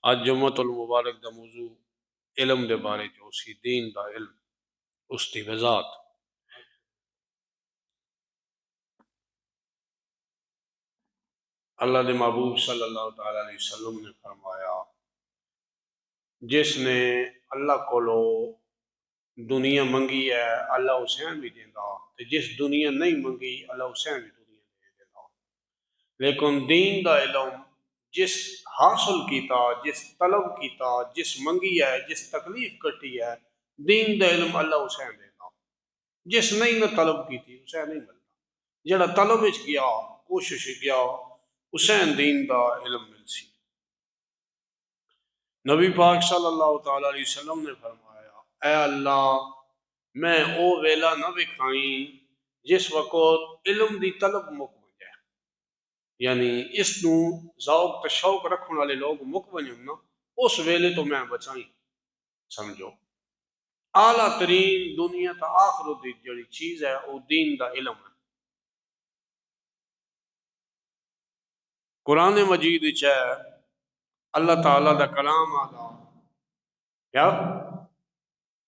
آج جمعۃ المبارک دا موضوع علم دے بارے جو سی دین دا علم اس دی وضاحت۔ اللہ دے محبوب صلی اللہ تعالی علیہ وسلم نے فرمایا جس نے اللہ کولو دنیا منگی ہے اللہ اسے بھی دیندا، تے جس دنیا نہیں منگی اللہ اسے بھی دنیا دے دیندا۔ لیکن دین دا علم جس حاصل کیتا، جس طلب کیتا، جس منگی ہے، جس تکلیف کٹی ہے، دین دا علم اللہ اسے دینا۔ جس نہیں نہ طلب کیتی اسے نہیں ملتا، جڑا طلب وچ گیا، کوشش گیا، اسے دین دا علم مل سی۔ نبی پاک صلی اللہ تعالی علیہ وسلم نے فرمایا اے اللہ میں او ویلا نہ وکھائیں جس وقت علم دی طلب مک جائے، یعنی اس نو ذوق تے شوق رکھنے والے لوگ مک ونجن نا، اس ویلے تو میں بچائیں۔ سمجھو اعلیٰ ترین دنیا تا آخرت دی جڑی چیز ہے وہ دین دا علم ہے۔ قرآن مجید وچ ہے اللہ تعالیٰ دا کلام آگا کیا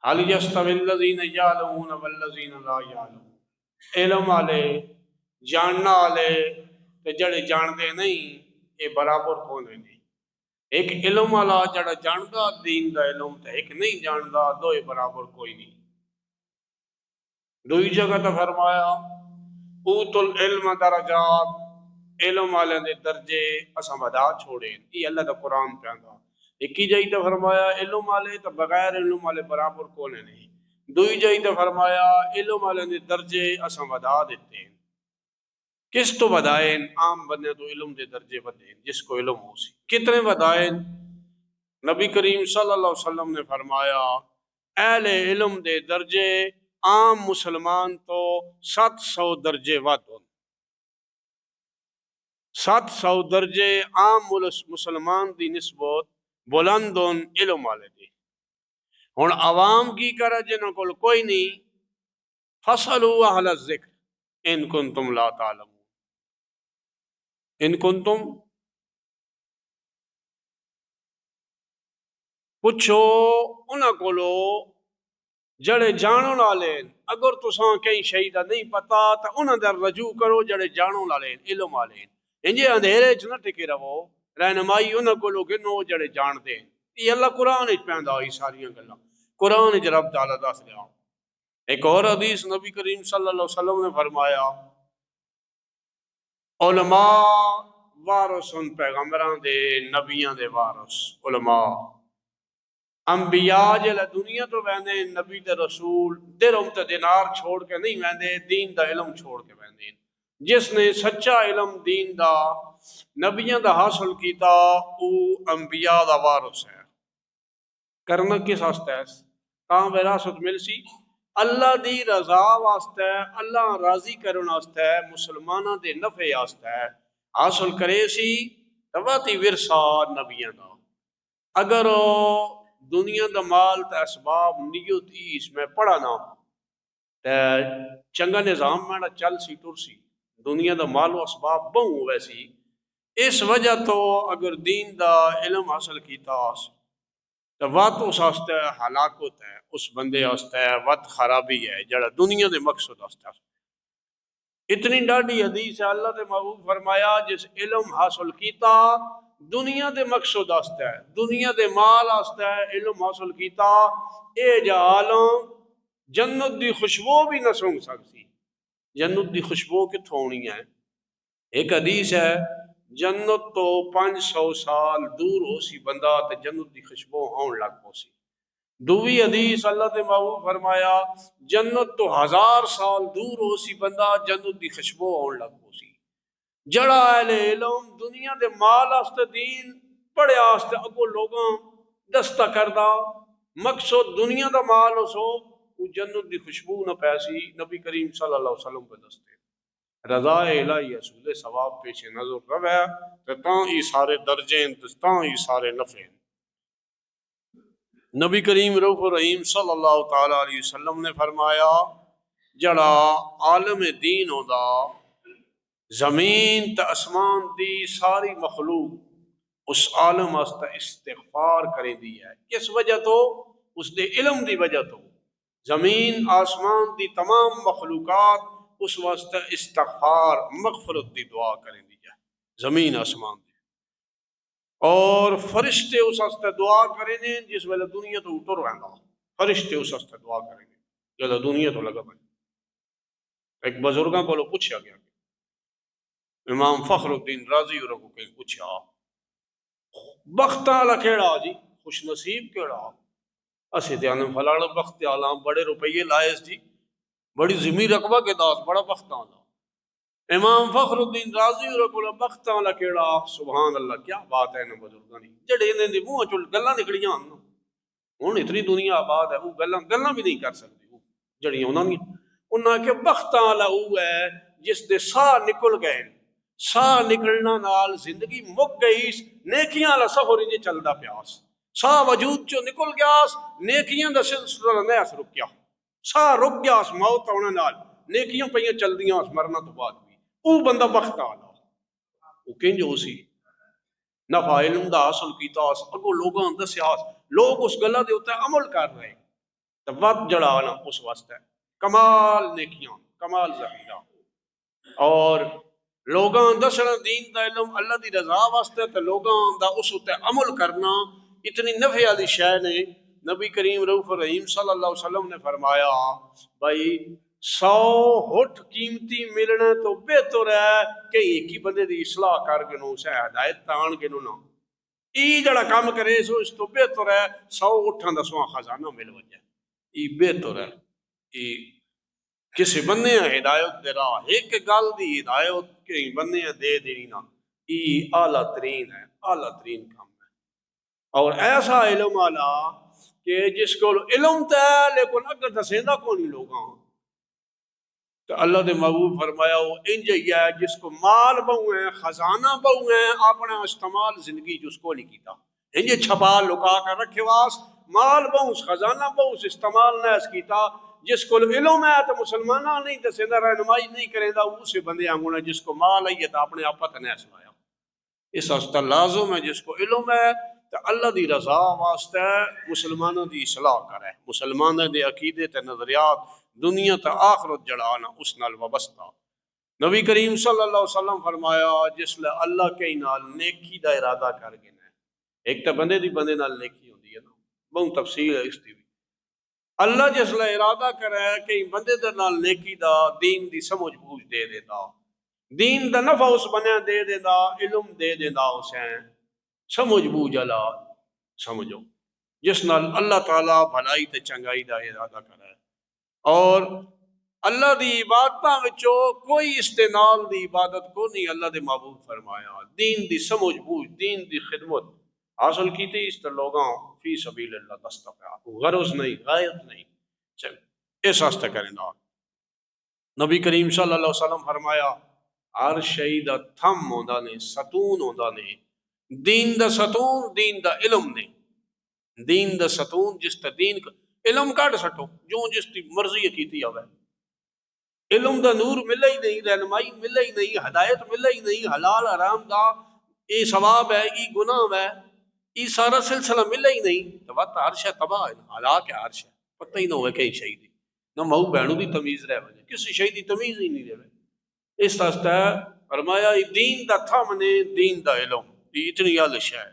حال یستوی الذین یعلمون والذین لا یعلمون، علم والے جاننا والے تے جڑے جاندے نہیں یہ برابر کونے نہیں۔ ایک علم والا جڑا جاندا دین دا علم تے ایک نہیں جاندا، دوئے برابر کوئی نہیں۔ دوئی جگہ تے فرمایا اوت العلم درجات، علم والے دے درجے اساں ودا چھوڑے، یہ اللہ دا قرآن پہندا۔ ایک ہی جائی تے فرمایا علم والے تے بغیر علم والے برابر کونے نہیں۔ دوئی جائی تے فرمایا علم والے دے درجے اساں ودا دیتے ہیں۔ کس تو ودائیں؟ عام بندے تو علم دے درجے ودائیں جس کو علم ہو سی۔ کتنے ودائیں؟ نبی کریم صلی اللہ علیہ وسلم نے فرمایا اہل علم دے درجے عام مسلمان تو 700 درجے ود ہوں۔ 700 درجے عام مسلمان دی نسبت بلند ہوں علم والے دی۔ ہن عوام کی کرے جنہاں کول کوئی نہیں، فَاسْأَلُوا أَهْلَ الذِّكْرِ إِن كُنتُمْ لَا تَعْلَمُونَ، ان کنتم پوچھو انہاں کولو جڑے جانن والے، اگر تساں کہیں شہید نہیں پتا تو انہاں در رجوع کرو جڑے جانن والے علم والے، انجے اندھیرے چ نہ ٹکے رہو، رہنمائی انہاں کولو گنو جڑے جان دے۔ یہ اللہ قرآن وچ پیندا ہوئی ساریاں گلاں، قرآن وچ رب تعالیٰ دس رہا۔ ایک اور حدیث نبی کریم صلی اللہ علیہ وسلم نے فرمایا علماء وارثن پیغمبران دے نبیاں دے وارث علماء، انبیاء جلے دنیا تو ویندے نبی تے رسول درہم تے دینار چھوڑ کے نہیں ویندے، دین دا علم چھوڑ کے ویندے۔ جس نے سچا علم دین دا نبیاں دا حاصل کیتا او انبیاء دا وارث ہے۔ کرنا کس واسطے ہے؟ تاں وراثت مل سی اللہ دی رضا واسطے، اللہ راضی کرن واسطے، مسلماناں دے نفع واسطے حاصل کرے سی تواتی ورثہ نبیاں دا۔ اگر دنیا دا مال تے اسباب نیت اس میں پڑھا نہ تے چنگا نظام میں چل سی ٹر سی، دنیا دا مال و اسباب بہوں ویسی۔ اس وجہ تو اگر دین دا علم حاصل کیتا تو وقت اس واسطے ہلاکت ہے، اس بندے واسطے وقت خرابی ہے جڑا دنیا دے مقصد واسطے۔ اتنی ڈاڈی حدیث ہے اللہ دے محبوب فرمایا جس علم حاصل کیتا دنیا دے مقصد واسطے ہے، دنیا دے مال واسطے علم حاصل کیتا، اے جہالوں جنت دی خوشبو بھی نہ سونگ سکتی۔ جنت دی خوشبو کتھوں ہونی ہے؟ ایک حدیث ہے جنت تو 500 سال دور ہو سی بندہ تے جنت دی خوشبو آن لگ پو سی۔ دووی حدیث اللہ دے محبوب فرمایا جنت تو 1000 سال دور ہو سی بندہ جنت دی خوشبو آن لگ پو سی۔ جڑا اہل علم دنیا دے مال واسطے دین پڑھیا واسطے اگو لوگاں دستہ کردہ مقصد دنیا دا مال ہو سو وہ جنت دی خوشبو نہ پیسی۔ نبی کریم صلی اللہ علیہ وسلم پہ دستے رضا الہی اصول ثواب پیش نظر رہے تو تاں ہی سارے درجے تاں ہی سارے نفع۔ نبی کریم رؤوف الرحیم صلی اللہ تعالی علیہ وسلم نے فرمایا جڑا عالم دین ہوندا زمین تے اسمان دی ساری مخلوق اس عالم واسطے استغفار کریں دی ہے. کس وجہ تو؟ اس دے علم دی وجہ تو. زمین آسمان دی تمام مخلوقات اس واسطے استغفار مغفرت دی دعا کریں دی ہے. زمین آسمان دی اور فرشتے اس واسطے دعا کریں دیں جس ویلے دنیا تو اتر رہا. فرشتے اس واسطے دعا کریں گے جب دنیا تو لگا پائے. ایک بزرگاں کو پوچھا گیا کہ امام فخر الدین رازی اور کو کہیں پوچھا بخت والا کیڑا جی، خوش نصیب کیڑا؟ اسے دھیان فلاڑ بخت والا بڑے روپیے لائس جی، بڑی زمین رقبہ کے داس، بڑا بخت والا. امام فخر الدین رازی اور کو بخت والا کیڑا؟ سبحان اللہ، کیا بات ہے نا بزرگاں دی جڑے انہاں دے منہ چوں گلاں نکلیاں ہن. ہن اتنی دنیا آباد ہے وہ گلاں بھی نہیں کر سکتے وہ جڑیاں انہاں کہ بخت والا وہ ہے جس دے ساہ نکل گئے. ساہ نکلنا نال زندگی مک گئی، نیکیاں والا سفر انج چلدا پیاس. ساہ وجود چوں نکل گیا، نیکیاں دا سلسلہ نہیں اس رکیا. ساہ رک گیا، موت آنے نال نیکیاں پہ چلدیاں مرنا تو بعد بھی. وہ بندہ بخت والا وہ کنج ہو سی نفع علم دا حاصل کیتا اگو لوگاں دسیا، لوگ اس گلا دے اوتے عمل کر رہے تو ود جڑا نا اس واسطے کمال نیکیاں، کمال ذخیرہ. اور لوگاں دسنا دین دا علم اللہ دی رضا واسطے تے لوگاں دا اس تے عمل کرنا اتنی نفع والی شے نے. نبی کریم رؤوف الرحیم صلی اللہ علیہ وسلم نے فرمایا بھائی 100 ہٹ قیمتی ملنا تو بہتر ہے کہ ایک ہی بندے دی اصلاح کر کے نو اسے ہدایت تان کے نو نا ای جڑا کام کرے سو اس تو بہتر ہے 100 اٹھاں دا سواں خزانہ مل وجہ. ای بہتر ہے. ای کسی بندے ہدایت دے راہ ایک گل دی ہدایت کہیں بندے دے دینی نا ای اعلیٰ ترین ہے، اعلیٰ ترین کام ہے. اور ایسا علم والا کہ جس کو علم تے لیکن اگر دسیندہ کو نہیں لوگاں تو اللہ دے محبوب فرمایا وہ انج ہی ہے جس کو مال بہو ہیں، خزانہ بہو ہیں، اپنا استعمال زندگی جس کو نہیں کیتا. انج چھپا لکا کر رکھے واس مال بہو خزانہ بہو استعمال نہ اس کیتا. جس کو علم ہے تو مسلمانہ نہیں دسیندہ رہنمائی نہیں کرے دا اسے بندے آنگونا جس کو مال ہے تو اپنے آپ پتہ نہیں سوایا. اس واسطہ لازم ہے جس کو علم ہے تو اللہ دی رضا واسطے مسلمانوں دی اصلاح کرے، مسلمانوں دے عقیدے تے نظریات دنیا تے آخرت جڑانا اس نال وابستہ. نبی کریم صلی اللہ علیہ وسلم فرمایا جس لے اللہ کے نال نیکی دا ارادہ کر گئے ہیں. ایک تو بندے دی بندے نال نیکی ہوندی ہے نا، بہت تفصیل ہے اس دی. اللہ جس لے ارادہ کرے کہ بندے دے نال نیکی دا دین دی سمجھ بوجھ دے دیتا، دین دا نفع اس بنیا دے دیتا، علم دے دیتا اسیں سمجھ بوجھ اللہ سمجھو جس نال اللہ تعالیٰ بھلائی تے چنگائی دا ارادہ کرے. اور اللہ دی عبادتاں وچوں کوئی استنال دی عبادت کو نہیں اللہ دے محبوب فرمایا. دین دی سمجھ بوجھ، دین دی خدمت حاصل کی تھی اس طرح لوگاں فی سبیل اللہ دستہ غرض نہیں، غایت نہیں، اس واسطے کریں نا. نبی کریم صلی اللہ علیہ وسلم فرمایا ہر شہید تھم ہوندا نے، ستون ہوندا نے. دین دا ستون دین دا علم نے. دین دا ستون جس تے دین علم کٹ سٹو جو جس کی مرضی کیتی ہوئے. علم دا نور ملے ہی نہیں، رہنمائی ملے ہی نہیں، ہدایت ملے ہی نہیں، حلال حرام دا اے ثواب ہے، ای گناہ ہے، ای سارا سلسلہ ملے ہی نہیں تو وقت ہر شے تباہ ہے. ہلاک ہے ہر شے، پتہ ہی نہ ہوئے کہیں شہید نہ مہو بہنوں دی تمیز رہ وجہ کسی شہید دی تمیز ہی نہیں رہے. اس واسطے فرمایا دین دا تھم نے، دین دا علم اتنی عال شے.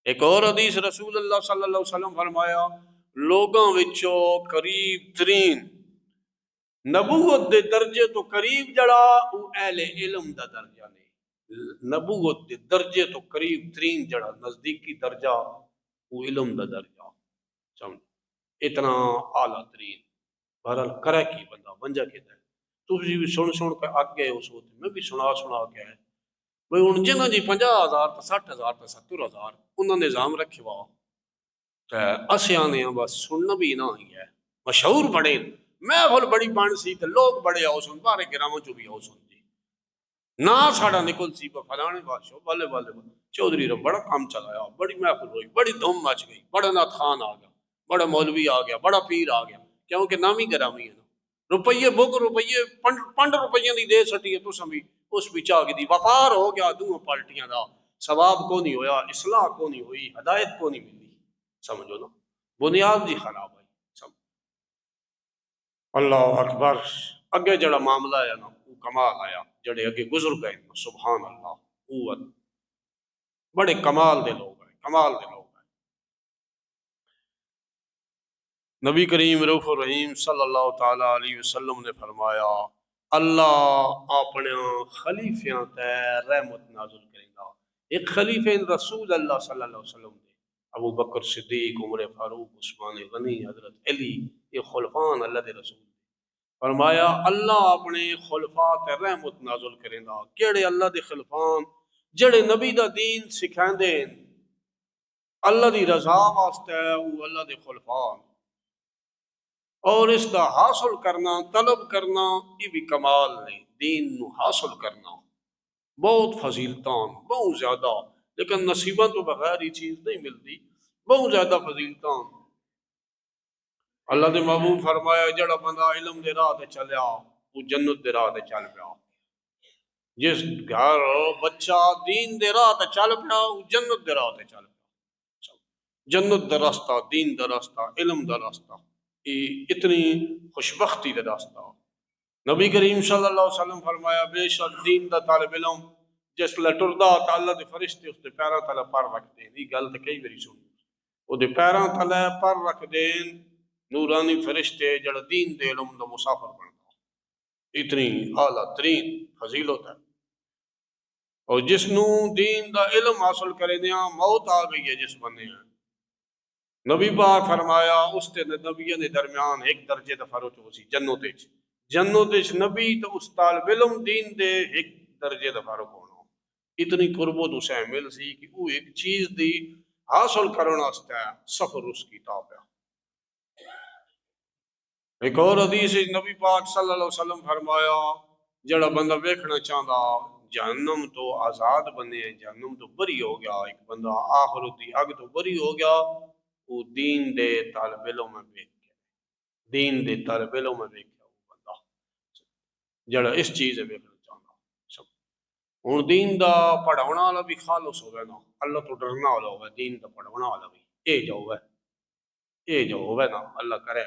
ایک اور حدیث رسول اللہ صلی اللہ علیہ وسلم فرمایا لوگاں وچوں قریب ترین نبوت دے درجے تو قریب جڑا او اہل علم دا درجہ نے. نبوت دے درجے تو قریب ترین جڑا نزدیکی درجہ وہ علم دا درجہ سمجھ اتنا اعلیٰ ترین. بہرحال کرے کی بندہ ونجا کے ہے تسی بھی سن کے آگے اس وقت میں بھی سنا کے ہے بھئی ہن جنہاں جی 50,000 تا 60,000 تا 70,000 انہاں نے نظام رکھے وا تے اسیاں نے بس سننا بھی نہ ہی ہے. مشہور بڑے محفل بڑی بن سی تے لوگ بڑے آؤ سن بارے گراموں چوں بھی آؤ سن جی نہ ساڑا نکل سی فلانے بادشاہ والے چودھری رہا بڑا کام چلایا، بڑی محفل ہوئی، بڑی دھوم مچ گئی، بڑا نات خان آ گیا، بڑا مولوی آ گیا، بڑا پیر آ گیا کیونکہ نامی گرامی ہے نا. روپیے بک روپیے پنڈ روپیے دی دے سٹی ہے تو سمی اس بھی چاہ گئی وپار ہو گیا دو پارٹیاں دا ثواب کو نہیں ہویا، اصلاح کو نہیں ہوئی، ہدایت کو نہیں ملی، سمجھو نا، بنیاد جی خراب ہے سب۔ اللہ اکبر۔ اگے جڑا معاملہ ہے نا وہ کمال آیا، جڑے اگے گزر گئے نا، سبحان اللہ، وہ بڑے کمال دے لوگ ہیں، کمال دے لوگ ہیں۔ نبی کریم رؤوف الرحیم صلی اللہ تعالی علیہ وسلم نے فرمایا اللہ اپنے خلیفیاں تے رحمت نازل کرے گا۔ ایک خلیفہ رسول اللہ صلی اللہ علیہ وسلم دے، ابو بکر صدیق، عمر فاروق، عثمان غنی، حضرت علی، یہ خلفان اللہ دے رسول دے۔ فرمایا اللہ اپنے خلفاء تے رحمت نازل کرے گا۔ کیڑے اللہ دے خلفان؟ جڑے نبی دا دین سکھاندے ہیں، اللہ دی رضا واسطے، وہ اللہ دے خلفان، اور اس دا حاصل کرنا، طلب کرنا، یہ بھی کمال نہیں۔ دین نو حاصل کرنا بہت فضیلتان، بہت زیادہ، لیکن نصیبہ تو بغیر ہی چیز نہیں ملتی، بہت زیادہ فضیلتان۔ اللہ دے محبوب فرمایا جڑا بندہ علم دے راہ تے چلیا وہ جنت دے راہ تے چل پیا۔ جس گھر بچہ دین دے راہ تے چل پیا وہ جنت دے راہ تے چل پیا۔ جنت دا راستہ، دین دا راستہ، علم دا راستہ، یہ اتنی خوشبختی دا راستہ۔ نبی کریم صلی اللہ علیہ وسلم فرمایا بے شک دین دا طالب علم جس لے ٹردا تے اللہ دے فرشتے اس دے پیراں تلے پر رکھتے ہیں۔ یہ گل تے کئی باری سنی، او دے پیراں تلے پر رکھ دین نورانی فرشتے جڑا دین دے علم دا مسافر بنتا، اتنی اعلیٰ ترین فضیلت ہے۔ اور جس نو دین دا علم حاصل کرے دیا موت آ گئی ہے جس بندے ہیں، نبی پاک فرمایا اس تے نبیوں دے درمیان ایک درجے دا فرق ہو سی جنت وچ، جنت وچ نبی تے اس طالب علم دین دے ایک درجے دا فرق ہونا۔ اتنی قربت اسے مل سی کہ وہ ایک چیز دی حاصل کرنا واسطے سفر اس کی تابع۔ ایک اور حدیث نبی پاک صلی اللہ علیہ وسلم فرمایا جڑا بندہ ویکھنا چاہتا جہنم تو آزاد بنے، جہنم تو بری ہو گیا، ایک بندہ آخرت دی اگ تو بری ہو گیا، وہ دین دے طالب علم میں ویکھ کے، دین دے طالب علم میں ویکھ کے وہ بندہ جڑا اس چیز ویکھنا چاہتا سب۔ ہن دین دا پڑھاونا والا بھی خالص ہوگا نا، اللہ تو ڈرنا والا ہوگا، دین دا پڑھاونا والا بھی اے جو ہوگا نا، اللہ کرے۔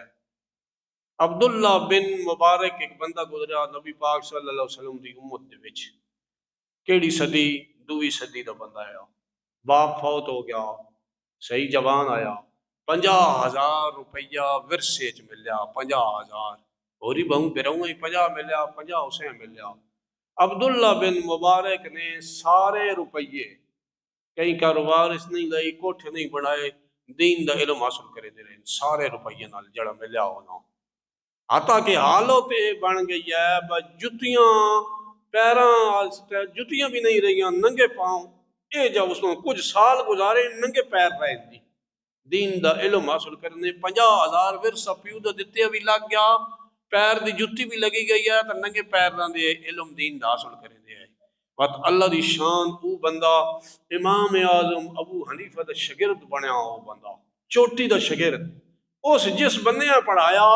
عبداللہ بن مبارک ایک بندہ گزریا نبی پاک صلی اللہ علیہ وسلم دی امت دے وچ، کیڑی صدی؟ دوویں صدی دا بندہ آیا، باپ فوت ہو گیا، صحیح جوان آیا، 50,000 روپیہ ورثے چ ملیا، 50,000 ہوری بہوں پیروں ہی 50 ملیا، 50 اسے ملیا۔ عبداللہ بن مبارک نے سارے روپیے، کہیں کاروبار اس نہیں لئی، کوٹھے نہیں بنائے، دین دا علم حاصل کرے دے رہے، سارے روپیے نال جڑا ملیا ہونا، حتیٰ کہ حالت بن گئی ہے جتیاں پیراں جتیاں بھی نہیں رہی، ننگے پاؤں، اے جب اس نے کچھ سال گزارے ننگے پیر رہے دی دین دا علم حاصل کرنے، 50,000 ورثہ پیو دا دتے بھی لگ گیا، پیر دی جتی بھی لگی گئی ہے تو ننگے پیر نہ دے علم دین دا حاصل کرے دے ہے۔ بات اللہ دی شان، او بندہ امام اعظم ابو حنیفہ دا شگرد بنیا، او بندہ چوٹی دا شگرد، اس جس بندے پڑھایا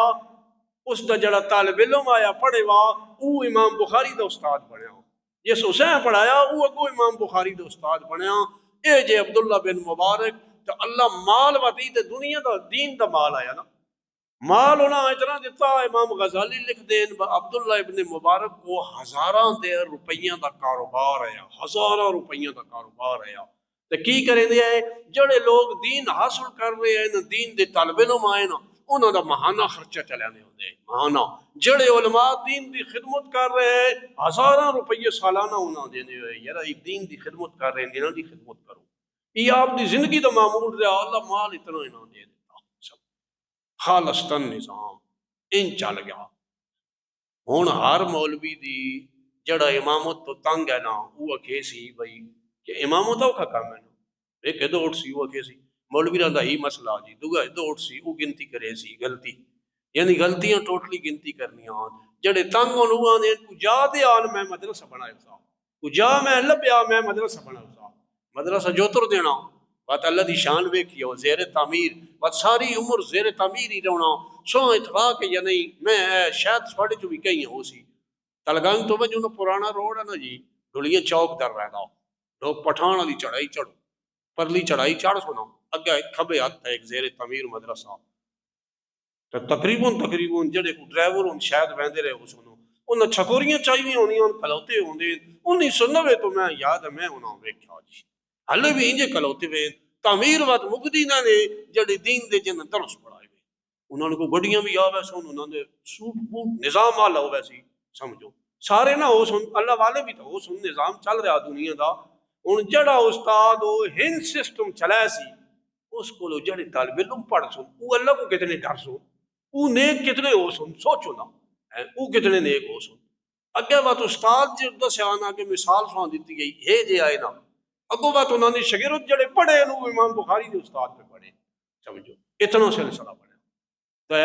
اس دا جڑا طالب علم آیا پڑھے وا او امام بخاری دا استاد بنیا، جس حسین پڑھایا او اگو امام بخاری دا استاد بنیا۔ اے جے عبداللہ بن مبارک تو اللہ مال ودی تے دنیا دا دین دا مال آیا نا، مال انہاں اتنا دیتا، امام غزالی لکھ دین عبداللہ ابن مبارک کو ہزاراں دے روپیاں دا کاروبار ہے، ہزاراں روپیاں دا کاروبار ہے۔ تو کی کریں دے ہے جڑے لوگ دین حاصل کر رہے ہیں، دین دے طالب علم آئے نا، انہوں دا ماہانہ خرچہ چلانے ہوندے، ماہانہ جڑے علماء دین دی خدمت کر رہے ہیں، ہزاراں روپیے سالانہ انہوں دینے ہوئے، یار دین دی خدمت کر رہے ہیں، انہوں دی خدمت کرو، یہ آپ دی زندگی دا معمول رہا، اللہ مال اتنا انہوں دے دیتا، سب خالصتاً نظام ان چل گیا۔ ہون ہر مولوی دی جڑا امامت تو تنگ ہے نا، وہ اکھے سی بھئی کہ امامت اوکھا کام ہے نا، ایک دوڑ سی وہ اکھے سی مولوی رہا ہی مسئلہ جی، دوگا دوڑ سی وہ گنتی کرے سی غلطی، یعنی غلطیاں ٹوٹلی گنتی کرنی آن جڑے تنگ ہونے نے کو جا دے آن میں مدرسہ بنائے سا، کو جا میں لبیا میں مدرسہ بنائے سا، مدرسہ جوتر دینا، بات اللہ دی شان ویکھی ہو زیر تعمیر، بات ساری عمر زیر تعمیر ہی رہنا، سو اتفاق یا نہیں، میں شاید سواڑے جو بھی کہیں ہو سی تلگنگ تو میں جو پرانا روڈ ہے نا جی، ڈھلیاں چوک در رہنا، لوگ پٹھان والی چڑھائی چڑھو، پرلی چڑھائی چڑھ سنا، اگے کھبے ہاتھ ہے ایک زیر تعمیر مدرسہ، تو تقریباً جڑے کو ڈرائیور ہوں شاید وہدے رہے ہو سنو، انہیں چھکوریاں چاہیے ہونی کھلوتے ہوندے 1990 تو میں یاد ہے میں انہوں ویکھیا جی ہلے بھی انجے کھلوتے ہوئے تعمیر وقت مقدینہ نے جڑے دین دے جن درس پڑھائے ہوئے، انہوں نے کو گڈیاں بھی آوے سن، انہوں نے سوٹ بوٹ نظام آ لو ویسی سمجھو سارے نہ ہو سن، اللہ والے بھی تو ہو سن، نظام چل رہا دنیا دا، ہن جڑا استاد وہ ہند سسٹم چلایا سی اس کو جڑے طالب علم پڑھ سن وہ اللہ کو کتنے ڈر سن، وہ نیک کتنے ہو سن، سوچو نا وہ کتنے نیک ہو سن، اگے بات استاد جی دسیا نا کہ مثال سنا دیتی گئی ہے جے آئے نا، اگو بات انہوں نے شاگرد جڑے پڑھے نو امام بخاری کے استاد پہ پڑھے، سمجھو اتنا سلسلہ بڑھا تو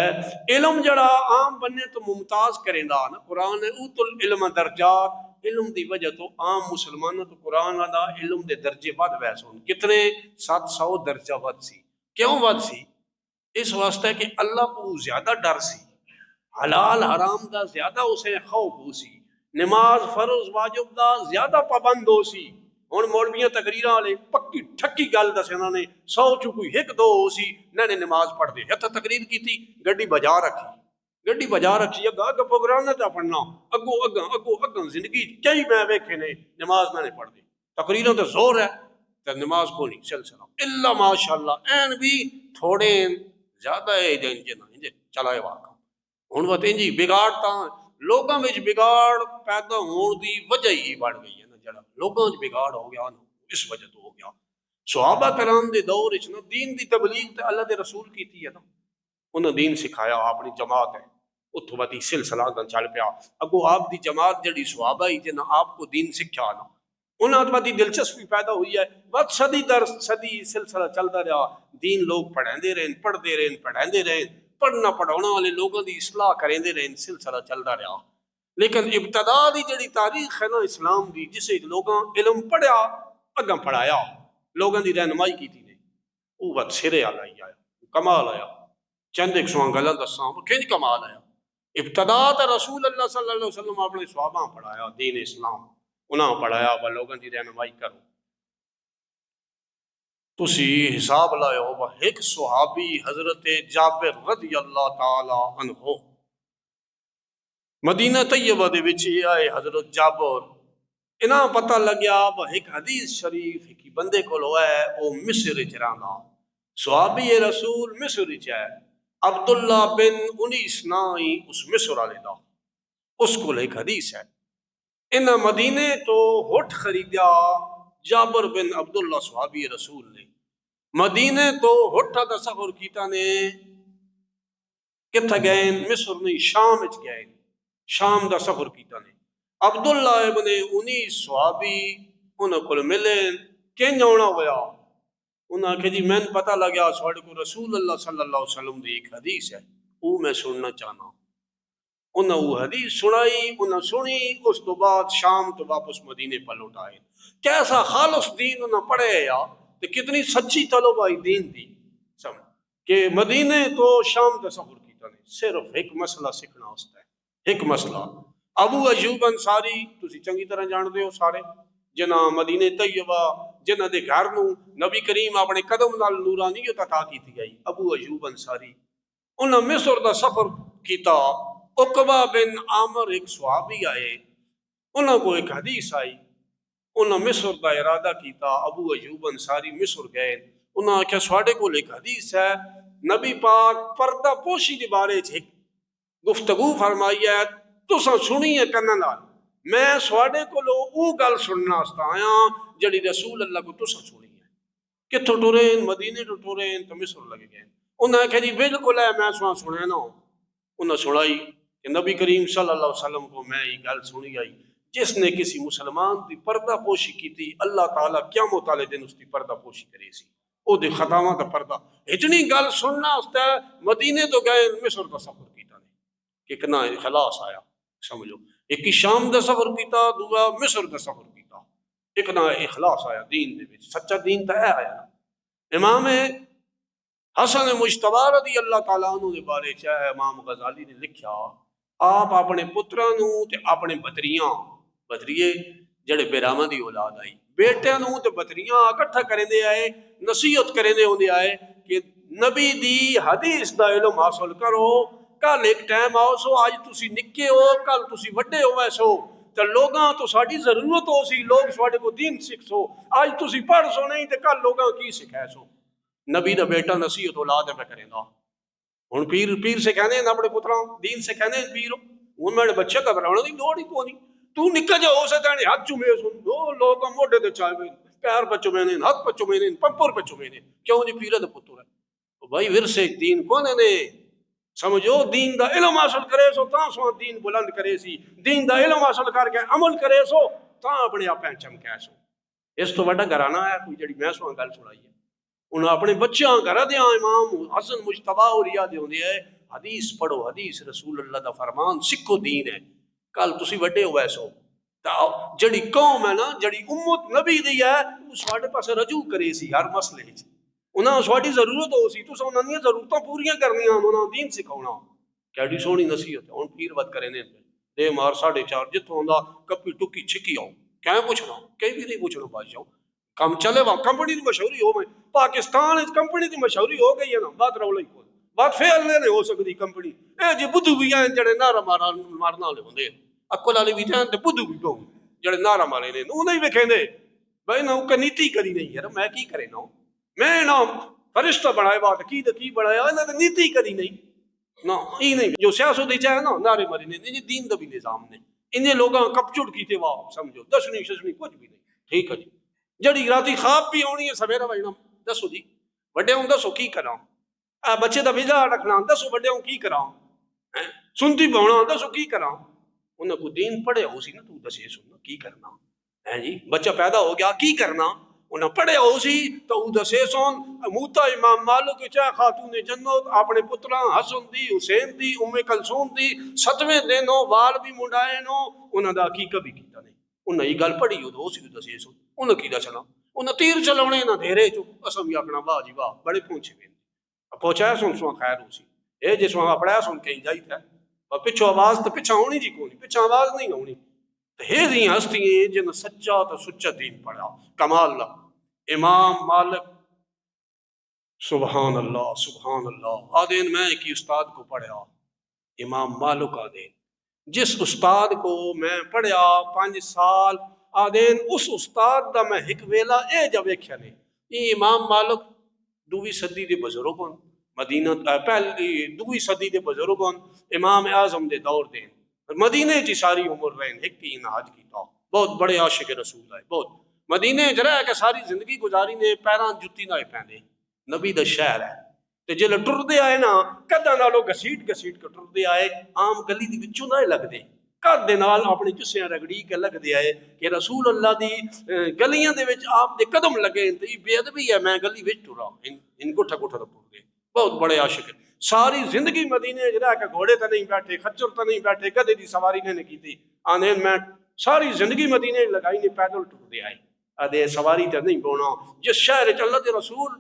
علم جڑا عام بننے تو ممتاز کریں دا نا، قرآن اوت العلم درجات، علم دی وجہ تو عام مسلمانوں تو قرآن دا علم دے درجے ود ویسے کتنے 700 درجہ ود سی، کیوں ود سی؟ اس واسطے کہ اللہ کو زیادہ ڈر سی، حلال حرام دا زیادہ اسے خوف ہو سی، نماز فرض واجب دا زیادہ پابند ہو سی، ہن مولویاں تقریراں والے پکی ٹھکی گل دس انہوں نے 100 چ کوئی ایک دو ہو سی نہ نماز پڑھ دے ہتھ تقریر کیتی گڈی بجا رکھی اگا اگا پروگرام نہ پڑھنا اگوں زندگی کئی میں ویکھے نے نماز نہ پڑھ دے، تقریراں تے زور ہے تے نماز کو نہیں سلسلہ الا ماشاءاللہ این بھی تھوڑے زیادہ ہے جن چلائے واقع ہن وتے جی بگاڑ تا لوگاں وچ بگاڑ پیدا ہون دی وجہ ہی بڑھ گئی ہے نا، جڑا لوگاں وچ بگاڑ ہو گیا نا اس وجہ تو ہو گیا، صحابہ کرام دے دور وچ نا دین دی تبلیغ تے اللہ دے رسول کیتی ہے نا، انہاں دین سکھایا اپنی جماعت ہے اتھوں وتی سلسلہ گن چل پیا، اگو آپ دی جماعت جڑی صحابہ ہی جنہاں آپ کو دین سکھیا نا انہاں وتی دلچسپی پیدا ہوئی ہے، بس صدی در صدی سلسلہ چلتا رہا، دین لوگ پڑھیندے رہن پڑھدے رہن پڑھیندے رہن، پڑھنا پڑھاؤنا والے لوگوں دی اصلاح کریندے رہن، سلسلہ چلتا رہا، لیکن ابتدا دی جڑی تاریخ ہے نا اسلام دی جسے لوگاں علم پڑھیا اگاں پڑھایا لوگوں دی رہنمائی کیتی نے وہ وقت سرے آ لائی آیا کمال آیا، چند ایک سواں گلاں دساں وہ کنج کمال آیا، ابتدا تا رسول اللہ صلی اللہ علیہ وسلم اپنے صحابہ پڑھایا دین اسلام، انہاں پڑھایا وہ لوگوں دی رہنمائی کرو، تسی حساب لائیو وہ ایک صحابی حضرت جابر رضی اللہ تعالی عنہ مدینہ طیبہ دے وچ آئے حضرت جابر، انہاں پتہ لگیا وہ ایک حدیث شریف ایک بندے کو ہے وہ مصر وچ رہندا، صحابی رسول مصر وچ ہے، عبداللہ بن انیس نائی اس مصر والے دا، اس کو ایک حدیث ہے، انہاں مدینے تو ہٹ خریدیا جابر بن عبداللہ صحابی رسول نے، مدینے تو ہٹا دا سفر کیتا نے کتھا گئے مصر نہیں شام وچ گئے، شام دا سفر کیتا نے، عبداللہ ابن انیس صحابی انہاں کول ملے کنج آنا ہویا، انہاں کہ جی میں پتہ لگیا ساڈے کو رسول اللہ صلی اللہ علیہ وسلم دی ایک حدیث ہے وہ میں سننا چاہنا، انہاں وہ حدیث سنائی، انہاں سنی، اس تو بعد شام تو واپس مدینے پر لوٹ آئے، کیسا خالص دین انہاں پڑھے یا تو کتنی سچی طلب آئی دین دی سمجھ کہ مدینے تو شام دا سفر کیتا نے صرف ایک مسئلہ سیکھنا ہوتا ہے، ایک مسئلہ، ابو ایوب انصاری تسی چنگی طرح جان دے ہو سارے جنہاں مدینے طیبہ جنہاں دے گھر نو نبی کریم اپنے قدم نال نورانیت عطا کیتی گئی، ابو ایوب انصاری انہاں مصر دا سفر کیتا، عقبہ بن عامر ایک صحابی آئے، انہاں کو ایک حدیث آئی، انہاں مصر دا ارادہ کیتا، ابو ایوب انصاری مصر گئے، انہاں آکھیا سواڈے کول ایک حدیث ہے، نبی پاک پردہ پوشی دے بارے ایک گفتگو فرمائی ہے، تساں سنی ہے کناں نال، میں سواڈے کولوں او گل سننا واسطے آیا جڑی رسول اللہ کو تساں سنی ہے، کتھوں ٹرین مدینے تو ٹرین تو مصر لگے گئے، انہاں آکھیا جی بالکل ہے میں سنیا نا، انہاں سنائی کہ نبی کریم صلی اللہ علیہ وسلم کو میں یہ گل سنی آئی، جس نے کسی مسلمان دی پردہ پوشی کی تھی اللہ تعالیٰ قیامت والے دن اس دی پردہ پوشی کرے سی، او دے خطاواں دا پردہ، اتنی گل سننا واسطے مدینے تو گئے مصر دا سفر کیتا نے، کتنا اخلاص آیا سمجھو، ایک شام دا سفر کیتا، دوسرا مصر دا سفر کیتا، اتنا اخلاص آیا دین دے وچ، سچا دین تے ہے آیا نا، امام حسن مجتبی رضی اللہ تعالیٰ عنہ دے بارے چاہے امام غزالی نے لکھیا، آپ اپنے پتراں نو تے اپنے بدریاں بدریے جڑے بیراما دی اولاد آئی بیٹیاں نوں تے بتریاں اکٹھا کرندے آئے، نصیحت کرندے ہوندے آئے کہ نبی دی حدیث دا علم حاصل کرو، کل ایک ٹائم آؤ سو آج تسی نکے ہو کل تسی وڈے ہو ویسو تے لوگاں تو ساڈی ضرورت ہو سی لوگ ساڈے کو دین سکھ سو، آج تسی پڑھ سو نہیں تے کل لوگاں کی سکھائے سو۔ نبی دا بیٹا نصیحت اولاد میں کرے گا۔ ہن پیر سے کہنے ہیں اپنے پتراں دین سے کہنے ہیں پیر ہن میرے بچے گھبرانے دی لوڑ ہی کوئی نہیں، تو نکا جا ہو سکتا ہے ہاتھ چومے سن دو لوگ موڈے تے چاہے پیر پہ چومے نے ہاتھ پہ چومے نے پمپر پہ چومے نے کیوں جی پیر دا پتر ہے بھائی ورثے دین کون نے سمجھو دین دا علم حاصل کرے سو تاں سو دین بلند کرے سی، دین دا علم حاصل کر کے عمل کرے سو تاں اپنے آپ چمکے سو۔ اس تو بڑا گھرانہ ہے کوئی جڑی میں سو گل سنائی ہے انہاں اپنے بچیاں گھر دیاں امام حسن مجتبی اور یاد ہوندے ہے حدیث پڑھو حدیث رسول اللہ دا فرمان سکھو دین ہے کل تسی وڈے ہوئے سو جڑی قوم ہے نا جڑی امت نبی دی ہے وہ ساڈے پاس رجوع کرے سی ہر مسئلے وچ انہاں ساڈی ضرورت ہو سی تساں انہاں دی ضرورتاں پوریاں کرنیاں انہاں دین سکھاونا کیڑی سونی نصیحت ہے۔ ہن پیر ود کرے نے دے مار 4.5 جتھوں ہوندا کپی ٹکی چھکی آؤ کہیں پوچھنا کہیں بھی نہیں پوچھنا بادشاہ کم چلے وا کمپنی دی مشہوری ہو پاکستان وچ کمپنی دی مشہوری ہو گئی ہے نا بات رولا ہی کوئی بات فیل نہیں ہو سکتی کمپنی اے جی بدھو بھی ہیں جڑے نعرہ مارنا والے ہوندے اکل والے بھی ہیں تے بدھو بھی ہوں جڑے نعرہ مارے نے انہاں ہی وکھیندے بھائی نہ کہ نیتی کری نہیں یار میں کی کرے نا میں نا فرشتہ بنائے بات کی بنایا انہاں تے نیتی کری نہیں نا ای نہیں جو سیاست وچ ہے نا نعرے مارے نے نہیں دین دا بھی نظام نے انہیں لوگاں کپچڑ کیتے وا سمجھو دشنی ششنی کچھ بھی نہیں ٹھیک ہے جی جڑی راتی خواب بھی آنی ہے سویرا بجنا دسو جی وڈے ہوں دسو کی کراں بچے دا ویزا رکھنا دسو وڈے ہوں کی کراں سنتی بونا دسو کی کراں انہاں کو دین پڑھے ہو سی نا تو دسے سننا کی کرنا ہے جی بچہ پیدا ہو گیا کی کرنا انہاں پڑھے ہو سی تو دسے سن موتا امام مالک چاہ خاتون جنت اپنے پتراں حسن دی حسین دی ام کلثوم دی 7ویں دن وال بھی منڈائے نو انہاں دا عقیقہ بھی کیتا نہیں انہاں یہ گل پڑھی ہو سی دسے سن انہاں کی دسنا انہاں تیر چلاونے نہ دھیرے چ اساں بھی آکھنا واہ جی واہ بڑے پہنچے وے پہنچایا سن سو خیر ہو سی اے جس وہاں پڑھایا سن کہیں جائی تھا پچھو آواز تو پچھا ہونی جی کونی پچھا آواز نہیں ہونی ہے دی ہستی ہیں جن سچا تو سچا دین پڑھا کمال اللہ امام مالک سبحان اللہ آدین میں ایک استاد کو پڑھا امام مالک آدین جس استاد کو میں پڑھیا 5 سال آدین اس استاد دا میں ایک ویلا اے جب ویکھیا نے یہ امام مالک 2ویں صدی دے بزرگ ہن مدینہ پہلی 2ویں صدی دے بزرگ ہن امام اعظم دے دور دے مدینے چ ساری عمر رہن ایک ہی حج کیتا بہت بڑے عاشق رسول ہے بہت مدینے چ رہ کے ساری زندگی گزاری نے پیراں جُتی نہ پیندے نبی دا شہر ہے تے جے ٹردے آئے نا کداں نالوں گھسیٹ کے ٹردے آئے عام گلی دی وچوں نہ لگدے کد دے نال اپنی جسیاں رگڑی کے لگدے آئے کہ رسول اللہ دی گلیاں دے وچ آپ دے قدم لگے تے بے ادبی ہے میں گلی وچ ٹرا ان گٹھا ٹر گئے بہت بڑے عاشق ہیں ساری زندگی مدینے رہ کے گھوڑے تے نہیں بیٹھے خچر تے نہیں بیٹھے گدے دی سواری نے کیتی آنے میں ساری زندگی مدینے لگائی نے پیدل ٹردے آئے ادے سواری تے نہیں بونا جس شہر وچ اللہ دے رسول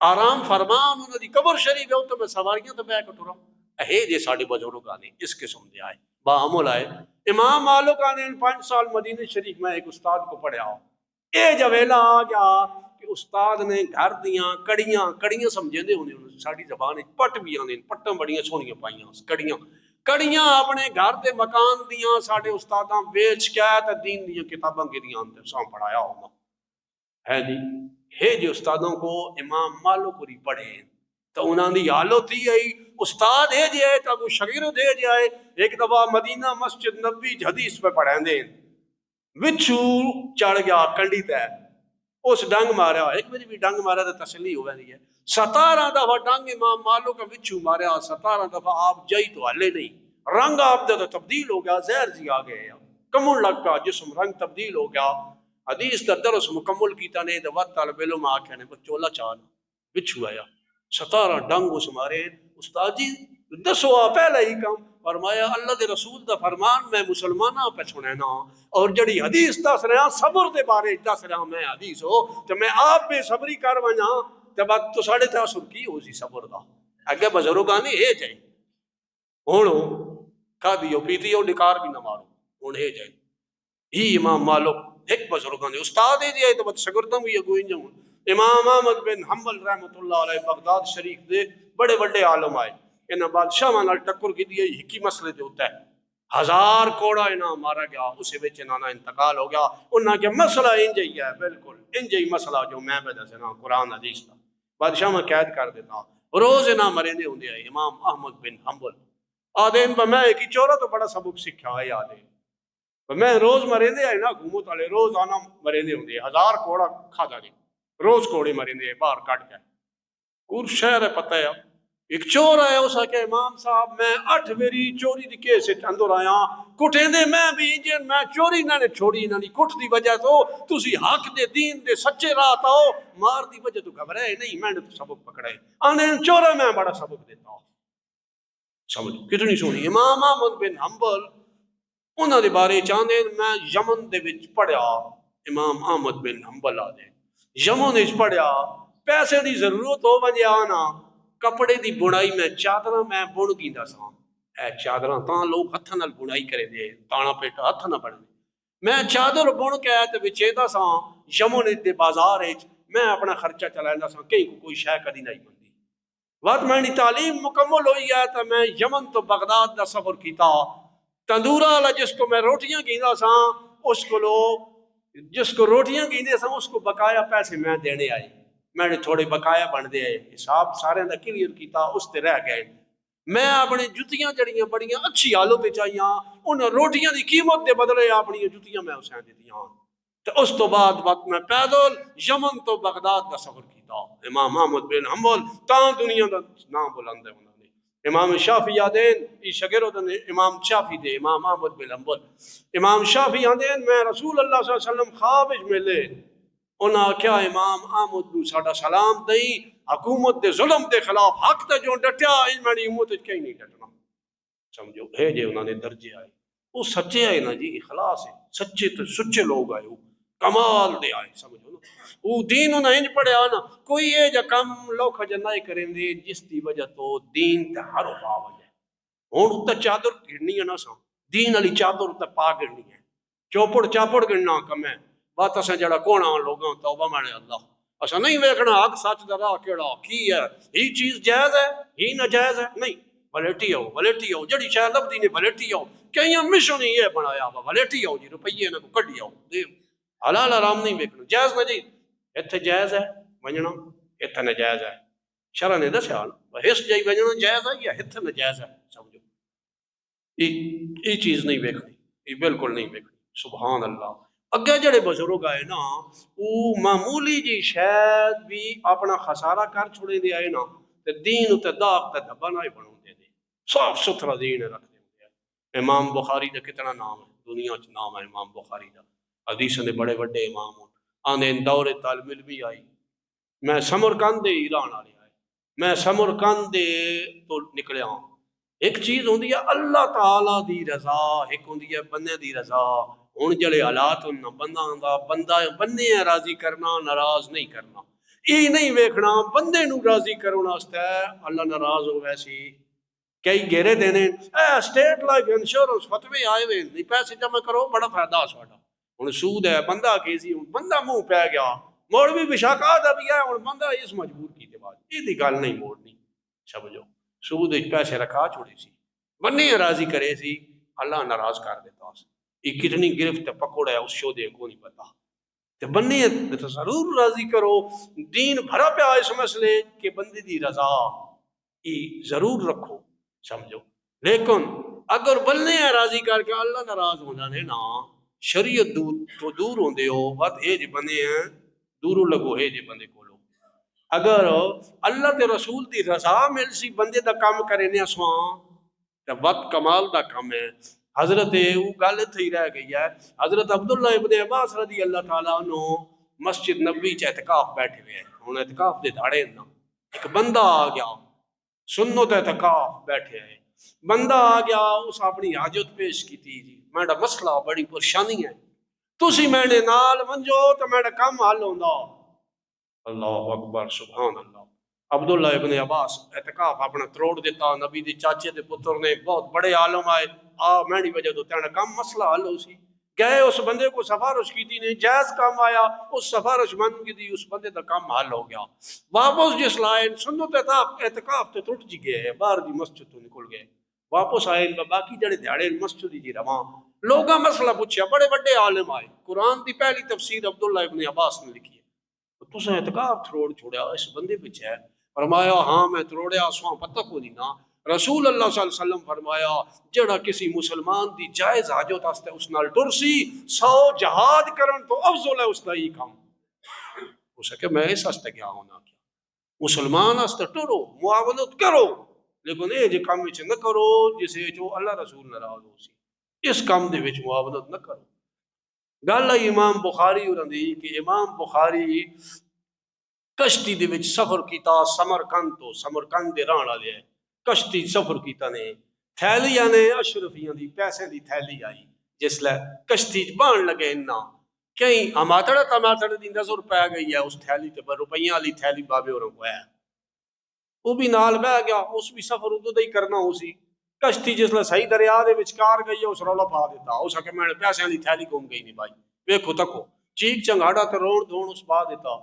آرام فرمان انہاں دی قبر شریف ہے تو میں سواریاں تے بیٹھ کے ٹرا اے جے ساڈے بزرگ آنے اس قسم دے آئے با عمل آئے امام مالک آنے 5 سال مدینے شریف میں ایک استاد کو پڑھیا اے جب ویلا آ گیا کہ استاد نے گھر دیاں کڑیاں سمجھے دے ہونے ساڑی زبان پٹ بھی آنے پٹاں بڑیاں سونیاں پائیاں کڑیاں اپنے گھر دے مکان دیاں ساڑے استاداں بیچ کے تے دین دیاں کتاباں گریاں اندر سام پڑھایا ہونا ہے جی ہے جو استادوں کو امام مالک کوری پڑھے تو انہاں دی حالت ہی آئی استاد ہے جی آئے تو شاگرد ہے جی آئے ایک دفعہ مدینہ مسجد نبی حدیث پہ پڑھیں دیں وچھو چڑھ گیا کنڈی تے اس ڈنگ ماریا ایک میری بھی ڈنگ ماریا تو تسلی ہو گئی ہے 17 دفعہ ڈنگ امام مالک کا وچھو ماریا 17 دفعہ آپ جائی تو حلے نہیں رنگ آپ دا تبدیل ہو گیا زہر جی آ گئے کمل لگ گیا جسم رنگ تبدیل ہو گیا حدیث کا درس مکمل کیتا نہیں تو وقت طالب علم آکھے نے بچولا چال وچھو آیا 17 ڈنگ اس مارے استاد جی دسو پہلا ہی کام فرمایا اللہ دے رسول دا فرمان میں مسلمانہ پہ سنینا اور جڑی حدیث دس رہا صبر دے بارے دس رہا میں حدیث ہو تو میں آپ بے صبری کر وجا تو بات تو ساڑھے تاثر کی ہو سی صبر دا اگے بزرگانی ہے جائے ہوں کھا دیو پیتی ہو ڈکار بھی نہ مارو ہوں ہے جائے ہی امام مالک ایک بزرگوں نے استاد ہی دیا تو شگردم بھی اگوئی جاؤں امام احمد بن حنبل رحمۃ اللہ علیہ بغداد شریف دے بڑے بڑے عالم آئے انہاں بادشاہ نال ٹکر کی دی ایک ہی مسئلے دے ہوتا ہے 1000 کوڑا انہاں مارا گیا اسے وچ انہاں دا انتقال ہو گیا انہاں کہ مسئلہ انج ہی ہے بالکل انج ہی مسئلہ جو میں پہ دسنا قرآن حدیث دا بادشاہ میں قید کر دیتا روز انہاں مرے دے ہوندے آئے امام احمد بن حنبل آدھے میں ایک ہی چورا تو بڑا سبق سکھا ہے آدھے میں روز مرے دے آئے نا حکومت والے روز آنا مرے دے ہوندے 1000 کوڑا کھادا دی روز کوڑے مرے دے باہر کٹ کے کور شہر ہے پتہ ہے ایک چور آیا اس کہ امام صاحب میں 8 میری چوری دی کیس اندر آیا کٹیں دے میں بھی انجن میں چوری نہ نے چھوڑی نہ دی کٹ دی وجہ تو تسی حق دے دین دے سچے راہ آؤ مار دی وجہ تو گھبرائے نہیں میں نے تو سبق پکڑے آنے چورا میں بڑا سبق دیتا ہوں سمجھو کتنی سونی امام احمد بن حنبل انہوں نے بارے چاہتے میں یمن دے وچ پڑھیا امام احمد بن حنبل آدھے یمن وچ پڑھیا پیسے دی ضرورت ہو وجہ آنا کپڑے دی بنائی میں چادراں میں بن گیندا ساں اے چادراں تاں لوگ ہتھاں نال بنائی کرے دے تانا پیٹا ہتھ نہ بن میں چادر بن کے تے وچیندا ساں یمن دے بازار وچ میں اپنا خرچہ چلائندا ساں کہیں کوئی شے کدی نہیں بندی وقت میں تعلیم مکمل ہوئی ہے تو میں یمن تو بغداد دا سفر کیتا تندورا والا جس کو میں روٹیاں گیندا ساں اس کو جس کو روٹیاں گیندے ساں اس کو بقایا پیسے میں دینے آئے میں نے تھوڑے بقایا بن دے حساب سارے دا کلیئر کیتا اس تے رہ گئے میں اپنے جتیاں جڑیاں بڑیاں اچھی حالت تے چاہیاں ان روٹیاں دی قیمت دے بدلے اپنی جتیاں میں اسے دیتیاں تو اس تو بعد وقت میں پیدل یمن تو بغداد دا سفر کیتا امام احمد بن حنبل تاں دنیا دا نام بلند ہے انہوں نے امام شافعی آدین یہ شاگرد نے امام شافعی دے امام احمد بن حنبل امام شافعی آدین میں رسول اللہ صلی اللہ علیہ وسلم خواب وچ ملے انہاں کیا امام احمد نو ساڈا سلام دئی حکومت دے ظلم دے خلاف حق تے جو ڈٹیا ان میری امت وچ کہیں نہیں ڈٹنا سمجھو ہے جے انہاں نے درجے آئے وہ سچے آئے نا جی اخلاص ہے سچے تو سچے لوگ آئے کمال دے آئے سمجھو نا وہ دین انہاں انج پڑھیا نا کوئی یہ جا کم لوکھ جنائی کریں دے جس دی وجہ تو دین تے ہر پا وجہ ہن تے چادر گھڑنی ہے نا سا دین علی چادر تے پا گھڑنی ہے چوپڑ چاپڑ گھڑنا کم ہے بات اساں جڑا کونا لوگاں توبہ مانے اللہ اساں نہیں ویکھنا حق سچ دا راہ کیڑا کی ہے یہ چیز جائز ہے یہ ناجائز ہے نہیں ولیٹی ہو جڑی شاید لبدی نے ولیٹی ہو کہیں مشن ہی یہ بنایا وا ولیٹی ہو جی روپیے نہ کو کڈی آؤ دے حلال حرام نہیں ویکھنا جائز نہ جی ایتھے جائز ہے ونجنا ایتھے ناجائز ہے شرع نے دسیا ہس جائی ونجنا جائز ہے یا ایتھے ناجائز ہے سمجھو یہ چیز نہیں ویکھنی یہ بالکل نہیں ویکھنی سبحان اللہ اگے جڑے بزرگ آئے نا وہ معمولی جی شاید بھی اپنا خسارہ کر چھوڑے دے آئے نا تے دین تے داغ تے دھبا نہ بناؤ دے صاف ستھرا دین رکھ دے امام بخاری دا کتنا نام ہے دنیا چ نام ہے امام بخاری دا حدیث نے بڑے بڑے امام آنے دور طالب علمی آئی میں سمرقند دے ایران والے آئے میں سمرقند دے تو نکلیا ہوں ایک چیز ہوندی ہے اللہ تعالی دی رضا ایک ہوندی ہے بندے دی رضا ہن جڑے حالات ہن بندہ بندے راضی کرنا ناراض نہیں کرنا یہ نہیں ویکھنا بندے نو راضی کرنا واسطے اللہ ناراض ہو ویسی کئی گھیرے دینے اسٹیٹ لائف انشورنس فتوی آئے ہوئے نہیں پیسے جمع کرو بڑا فائدہ ساڈا ہن سود ہے بندہ کیسی بندہ منہ پہ گیا مولوی بشاکا دا بھی ہے ہن بندہ اس مجبور کیتے بعد یہ گل نہیں موڑنی سمجھو سود پیسے رکھا چھوڑی سی بنے راضی کرے سی اللہ ناراض کر دیتا یہ کتنی گرفت پکوڑا ہے اس شو دے کو نہیں پتا تے بنے تو ضرور راضی کرو دین بھرا پیا اس مسئلے کہ بندے دی رضا یہ ضرور رکھو سمجھو لیکن اگر بلنے راضی کر کے اللہ ناراض ہو جانے نا شریعت تو دور ہوندے ہو بات اے جی بندے ہیں دوروں لگو ہے جی بندے کو اگر اللہ تے رسول دی رضا مل سی بندے دا کام کرے نے اسواں تے وقت کمال دا کام ہے حضرت وہ گل تھی رہ گئی ہے حضرت عبداللہ ابن عباس رضی اللہ تعالیٰ عنہ مسجد نبی چ اعتکاف بیٹھے ہوئے ہن اعتکاف دے دھاڑے نا ایک بندہ آ گیا سنت اعتکاف بیٹھے ہے بندہ آ گیا اس اپنی حاجت پیش کی تھی جی میرا مسئلہ بڑی پریشانی ہے تسی میرے نال منجو تو میرا کام حل ہوندا اللہ اکبر سبحان اللہ عبداللہ ابن عباس اعتکاف اپنا تروڑ دیتا نبی دی چاچے دے پتر نے بہت بڑے عالم آئے میری وجہ تو تیرا کم مسئلہ حل ہو سی گئے اس بندے کو سفارش کی تھی، جائز کام آیا، اس سفارش مند کی تھی، اس بندے کا کام حل ہو گیا۔ واپس جس لائن سنت اعتکاف تے ٹوٹ جی گئے، باہر دی مسجد تو نکل گئے، واپس آئے باقی جڑے دیہڑے مسجد جی رواں لوگاں مسئلہ پوچھا، بڑے بڑے عالم آئے، قرآن دی پہلی تفسیر عبداللہ ابن عباس نے لکھی ہے، تساں اعتکاف تروڑ چھوڑیا اس بندے پیچھے ہے؟ فرمایا ہاں میں تروڑیا، سواں پتہ کو نہیں نا۔ رسول اللہ صلی اللہ علیہ وسلم فرمایا جڑا کسی مسلمان دی جائز حاجت واسطے اس نال ٹرسی 100 جہاد کرن تو افضل ہے اس دا ہی کام۔ ہو سکے میں اس واسطے کیا ہونا کیا مسلمان واسطے ٹرو، معاونت کرو، لیکن یہ جے کام وچ نہ کرو جسے جو اللہ رسول ناراض ہو سی، اس کام دے وچ معاونت نہ کرو۔ گل ہے امام بخاری اور دی کہ امام بخاری کشتی دے وچ سفر کیتا سمرقند تو، سمرقند دے رہن والے ہے، کشتی سفر کیتا نے، تھیلی نے اشرفیاں دی پیسے دی تھیلی آئی، جس لے کشتی بان لگے انہاں کہیں ٹماٹر دی نظر پی گئی ہے اس تھیلی تے، پر روپیاں والی تھیلی بابے اور کو ہے، وہ بھی نال بہ گیا، اس بھی سفر ادو دا ہی کرنا ہو سی، کشتی جس لے صحیح دریا دے وچکار گئی ہے اس رولا پا دیتا، اس کہ میں پیسے والی تھیلی گم گئی نہیں بھائی، ویکھو تکو چیک چنگاڑا تے روڑ دھون اس پا دیتا،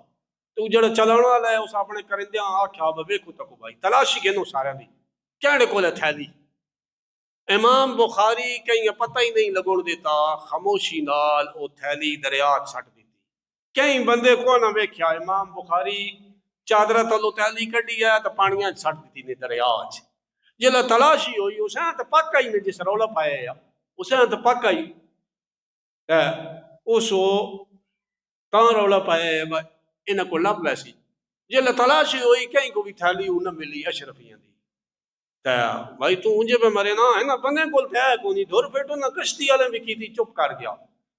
تو جڑا چلن والا ہے اس اپنے کرندیاں آکھیا ویکھو تکو بھائی تلاشی گنو سارے دی کہڑے کول ہے تھیلی۔ امام بخاری کہیں پتہ ہی نہیں لگن دیتا، خاموشی نال او تھیلی دریا سٹ دیتی، کہیں بندے کو نہ ویکھیا، امام بخاری چادرہ تلو تھیلی کڈی ہے تو پانیاں سٹ دیتی نے دریا وچ، جلے تلاشی ہوئی اسے تو پکا ہی نے جس رولا پایا ہے اسے تو پکا ہی اس تاں رولا پایا ہے انہاں کو لب لے سی، جلے تلاشی ہوئی کہیں کو بھی تھیلی نہ ملی اشرفیاں دی، بھائی تو انجے پہ مرے نا ہے نا بندے کول پیا کونی دھر پھیٹو نہ کشتی والے بھی کی تھی چپ کر گیا،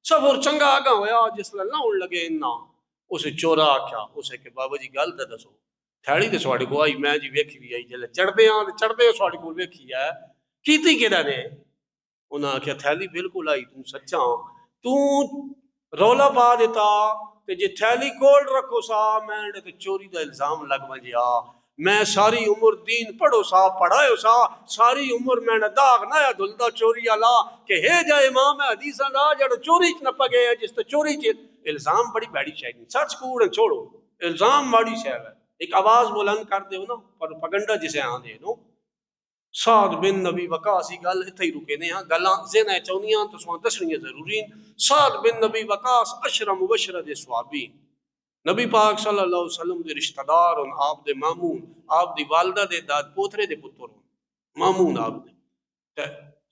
سفر چنگا آگا ہویا جس لے لاؤن لگے انہاں اسے چورا آکھیا، اسے کہ بابا جی گل تے دسو تھیلی تے سواڈے کو آئی، میں جی ویکھی بھی آئی، جلے چڑھدے ہاں تے چڑھدے سواڈے کو ویکھی ہے کیتی کیڑا نے؟ انہاں آکھیا تھیلی بالکل آئی، تو سچا تو رولا پا دیتا تے جے تھیلی کول رکھو سا میں تے چوری دا الزام لگ ونجیا، میں ساری عمر دین پڑھو سا پڑھائیو سا، ساری عمر میں نے داغ نہ دھلدا چوری والا کہ ہے جا امام حدیثاں دا جڑا چوری چ نہ پگے جس تے چوری چ الزام بڑی بڑی شے نہیں، سچ کوڑ چھوڑو الزام بڑی شے ہے، ایک آواز بلند کر دیو نا پر پگنڈا جسے آندے نو۔ سعد بن نبی وقاص کی گل اتھے ہی رکے نے ہاں، گلاں ذہن چاہنیاں تو سواں دسنیاں ضروری ہیں۔ سعد بن نبی وقاص عشرہ مبشرہ دے صحابی، نبی پاک صلی اللہ علیہ وسلم دے رشتہ دار ہن، آپ دے مامون، آپ دی والدہ دے داد پوترے دے پتر ہن، مامون آپ دے۔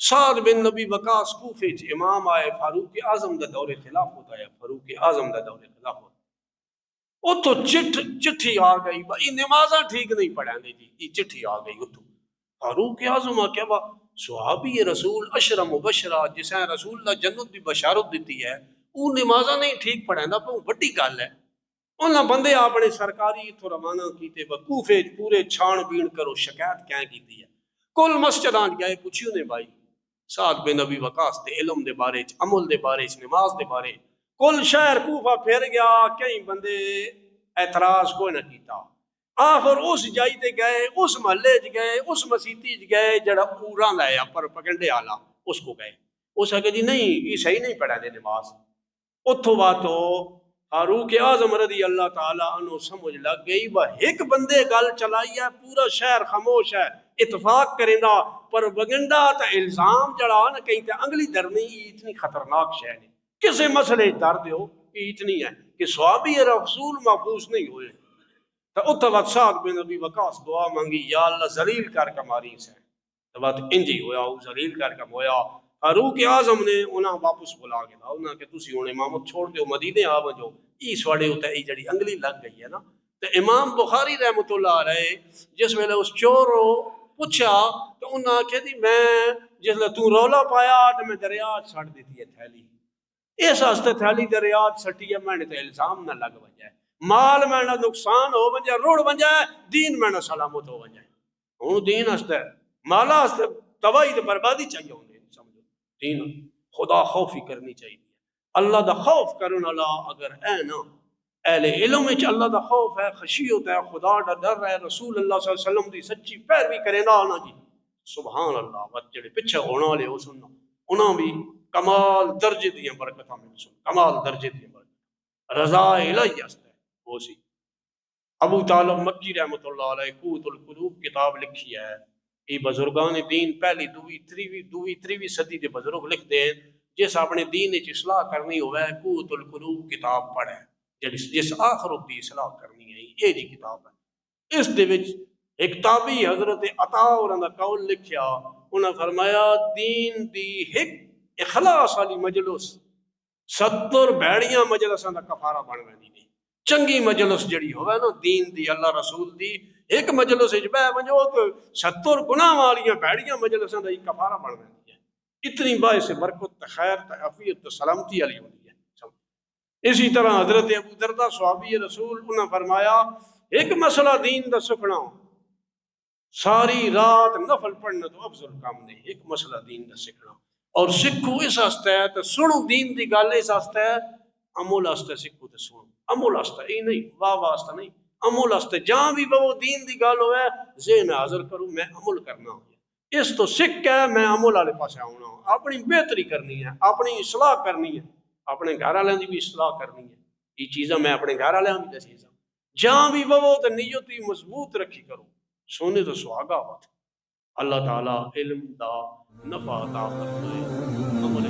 سعد بن نبی وقاص کوفے چ امام آئے، فاروق اعظم دا دور خلافت آیا، فاروق اعظم دا دور خلافت، اتو چٹھی آ گئی، یہ نمازاں ٹھیک نہیں پڑھیں دے جی، یہ چٹھی آ گئی اتو، فاروق اعظم آکھیا با صحابی رسول عشرہ مبشرہ جسے رسول اللہ جنت دی بشارت دیتی ہے، وہ نمازاں نہیں ٹھیک پڑھیں دا، پر بڑی گل ہے، انہاں بندے اپنے سرکاری اتھوں روانہ کیتے وقوفے پورے چھان بین کرو شکایت کیا کیتی ہے، کل مسجداں گئے پوچھیو نے بھائی سعد بن نبی وقاص دے علم دے بارے چ، عمل دے بارے چ، نماز دے بارے، کل شہر کوفہ پھر گیا، کئی بندے اعتراض کوئی نہ کیتا، آخر اس جائی تے گئے، اس محلے چ گئے، اس مسیتی چ گئے جڑا اوراں لایا پر پگنڈے آلا، اس کو گئے، اس آگے جی نہیں یہ صحیح نہیں پڑھا دے نماز، اتھو باتو فاروق اعظم رضی اللہ تعالیٰ عنہ سمجھ لگ گئی وہ ایک بندے گل چلائی ہے پورا شہر خاموش ہے، اتفاق کرنا پر بگنڈا تا الزام جڑا نہ کہیں تے انگلی درنی یہ اتنی خطرناک شے نہیں، کسے مسئلے در دیو یہ اتنی ہے کہ صحابی رسول محفوظ نہیں ہوئے، تو اتھا وقت سعد بن نبی وقاص دعا مانگی یا اللہ ذلیل کر کے ماری سے، تو بات انجی ہویا وہ ذلیل کر کے ہویا، فاروق اعظم نے انہاں واپس بلا کے دا انہاں کہ تسی ہن امامت چھوڑ دیو مدینے آ وجو، ای سواڑے ہوتا ہے جڑی انگلی لگ گئی ہے نا، تو امام بخاری رحمۃ اللہ علیہ جس ویلے اس چور پوچھا تو انہاں کہ دی میں جس لے تو رولا پایا تو میں دریا چھڑ دیتی ہے تھیلی، اس واسطے تھیلی دریا سٹی ہے میں نے تے الزام نہ لگ وجائے، مال میں نہ نقصان ہو وجائے روڑ وجائے، دین میں نہ سلامت ہو وجائے، ہوں دین واسطے مالا واسطے تباہی تے بربادی چاہیے ہوں سمجھو، دین خدا خوفی کرنی چاہیے، اللہ دا خوف کرن اللہ اگر اے نا اہل علم وچ اللہ دا خوف ہے، خشیت ہے، خدا دا ڈر ہے، رسول اللہ صلی اللہ علیہ وسلم دی سچی پیروی کرے نا جی سبحان اللہ، بس جڑے پیچھے ہونا والے ہو سننا انہاں بھی کمال درجے دیا برکت مل سن، کمال درجے دیا برکت رضا الہی ہے وہ سی۔ ابو طالب مکی رحمت اللہ علیہ قوت القلوب کتاب لکھی ہے، یہ بزرگان دین پہلی دوی تریوی صدی کے بزرگ لکھ دیں، جس اپنے دین اصلاح کرنی ہوئے قوت القلوب کتاب پڑھے، جس آخر دی اصلاح کرنی ہے یہ جی کتاب ہے۔ اس دے وچ ایک تابعی حضرت عطا اور دا قول لکھیا، انہاں فرمایا دین دی ایک اخلاص والی مجلس 70 بھڑیاں مجلساں دا کفارہ بن ویندی نے۔ چنگی مجلس جڑی ہوئے نا دین دی اللہ رسول دی، ایک مجلس وچ بیٹھ ونجو تو 70 گناہ والیاں بھڑیاں مجلساں دا کفارہ بن ویندی ہے۔ اتنی باعث برکت خیر عافیت سلامتی والی ہوندی ہے۔ اسی طرح حضرت ابو دردہ صحابی رسول انہاں فرمایا ایک مسئلہ دین دا سکھنا ساری رات نفل پڑھنا تو افضل کام نہیں، ایک مسئلہ دین دا سکھنا اور سکھو اس واسطے ہے تو سنو دین دی گل اس واسطے ہے، عمل واسطے سکھو تے سنو، عمل واسطے یہ نہیں واہ واسطے نہیں، عمل واسطے جہاں بھی وہ دین دی گل ہوئے ذہن حاضر کروں میں عمل کرنا ہوں، اس تو سکھ ہے میں عمل والے پاسے آنا ہوں، اپنی بہتری کرنی ہے، اپنی اصلاح کرنی ہے، اپنے گھر والوں کی بھی اصلاح کرنی ہے، یہ چیزاں میں اپنے گھر والوں بھی دسی سا جہاں بھی وہ تو نیت ہی مضبوط رکھی کرو، سونے تو سہاگا بات۔ اللہ تعالیٰ علم دا نفع عطا فرمائے، عمل